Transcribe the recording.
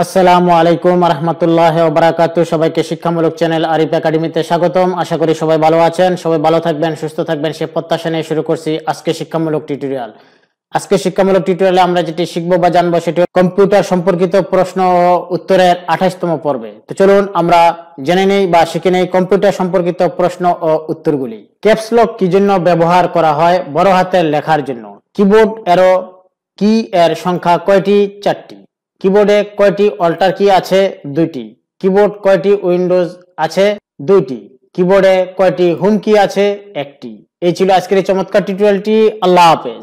আসসালামু আলাইকুম রহমতুল্লাহ বারাকাতু। সবাইকে শিক্ষামূলক চ্যানেল আরিফ একাডেমিতে স্বাগতম। আশা করি সবাই ভালো আছেন, সবাই ভালো থাকবেন, সুস্থ থাকবেন সে প্রত্যাশা নিয়ে শুরু করছি আজকে শিক্ষামূলক টিউটোরিয়াল। আজকে শিক্ষামূলক টিউটোরিয়ালে আমরা যেটি শিখবো বা জানবো সেটি কম্পিউটার সম্পর্কিত প্রশ্ন ও উত্তরের 28তম পর্বে। তো চলুন আমরা জেনে নেই বা শিখে নেই কম্পিউটার সম্পর্কিত প্রশ্ন ও উত্তরগুলি। ক্যাপস লক কি জন্য ব্যবহার করা হয়? বড় হাতের লেখার জন্য। কিবোর্ড এরো কি এর সংখ্যা কয়টি? 4টি। কিবোর্ডে কয়টি অল্টার কি আছে? 2টি। কিবোর্ড কয়টি উইন্ডোজ আছে? 2টি। কিবোর্ডে কয়টি হোম কি আছে? 1টি। এই ছিল আজকের এই চমৎকার টিউটোরিয়ালটি। আল্লাহ হাফেজ।